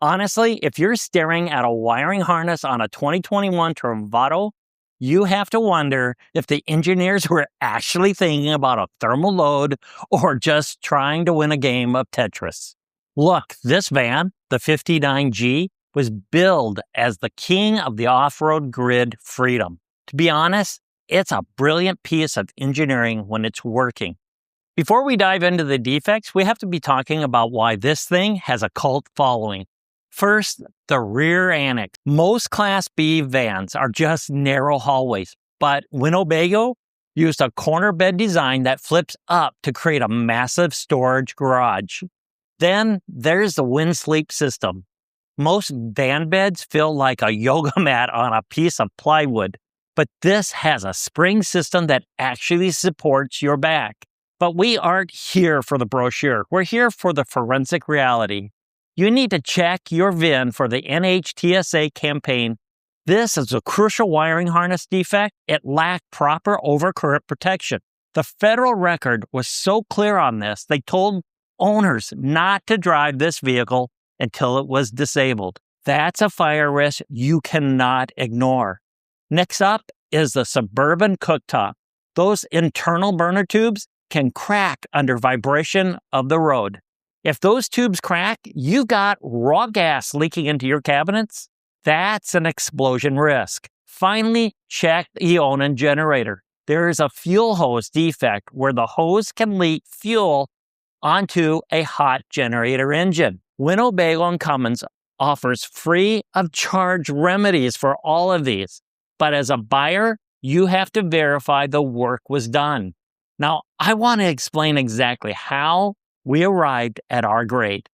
Honestly, if you're staring at a wiring harness on a 2021 Travato, you have to wonder if the engineers were actually thinking about a thermal load or just trying to win a game of Tetris. Look, this van, the 59G, was billed as the king of the off-road grid freedom. To be honest, it's a brilliant piece of engineering when it's working. Before we dive into the defects, we have to be talking about why this thing has a cult following. First, the rear annex. Most Class B vans are just narrow hallways, but Winnebago used a corner bed design that flips up to create a massive storage garage. Then there's the wind sleep system. Most van beds feel like a yoga mat on a piece of plywood, but this has a spring system that actually supports your back. But we aren't here for the brochure. We're here for the forensic reality. You need to check your VIN for the NHTSA campaign. This is a crucial wiring harness defect. It lacked proper overcurrent protection. The federal record was so clear on this, they told owners not to drive this vehicle until it was disabled. That's a fire risk you cannot ignore. Next up is the Suburban Cooktop. Those internal burner tubes can crack under vibration of the road. If those tubes crack, you've got raw gas leaking into your cabinets. That's an explosion risk. Finally, check the Onan generator. There is a fuel hose defect where the hose can leak fuel onto a hot generator engine. Winnebago and Cummins offers free of charge remedies for all of these. But as a buyer, you have to verify the work was done. Now, I want to explain exactly how we arrived at our grade.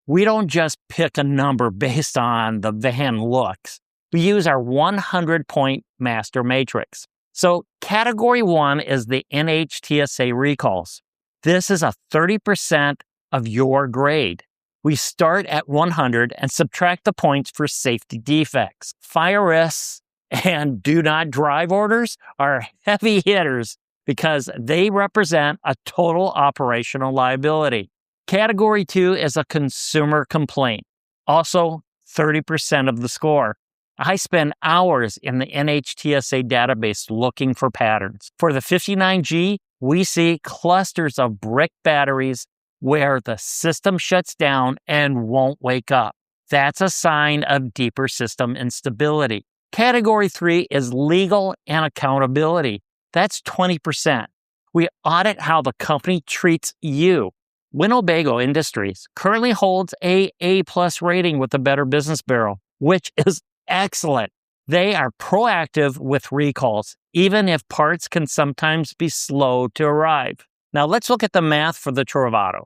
We don't just pick a number based on the van looks. We use our 100-point master matrix. So category 1 is the NHTSA recalls. This is a 30% of your grade. We start at 100 and subtract the points for safety defects. Fire risks and do not drive orders are heavy hitters because they represent a total operational liability. Category 2 is a consumer complaint, also 30% of the score. I spend hours in the NHTSA database looking for patterns. For the 59G, we see clusters of brick batteries where the system shuts down and won't wake up. That's a sign of deeper system instability. Category 3 is legal and accountability. That's 20%. We audit how the company treats you. Winnebago Industries currently holds a A+ rating with the Better Business Bureau, which is excellent. They are proactive with recalls, even if parts can sometimes be slow to arrive. Now let's look at the math for the Travato.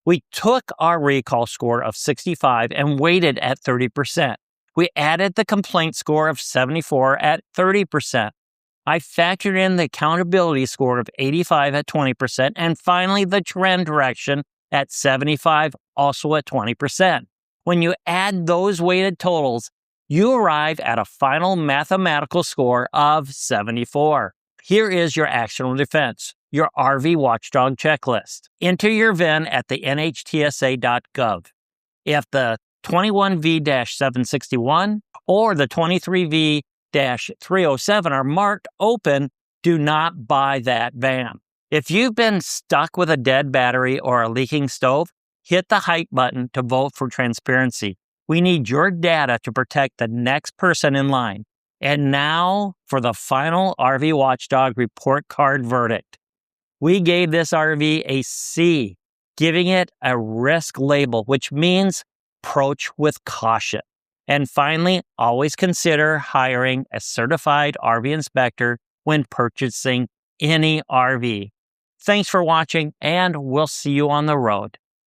We took our recall score of 65 and weighted at 30%. We added the complaint score of 74 at 30%. I factored in the accountability score of 85 at 20%, and finally the trend direction at 75, also at 20%. When you add those weighted totals, you arrive at a final mathematical score of 74. Here is your actionable defense, your RV Watchdog checklist. Enter your VIN at the NHTSA.gov. If the 21V-761 or the 23V-307 are marked open, do not buy that van. If you've been stuck with a dead battery or a leaking stove, hit the hype button to vote for transparency. We need your data to protect the next person in line. And now for the final RV Watchdog report card verdict. We gave this RV a C, giving it a risk label, which means approach with caution. And finally, always consider hiring a certified RV inspector when purchasing any RV. Thanks for watching, and we'll see you on the road.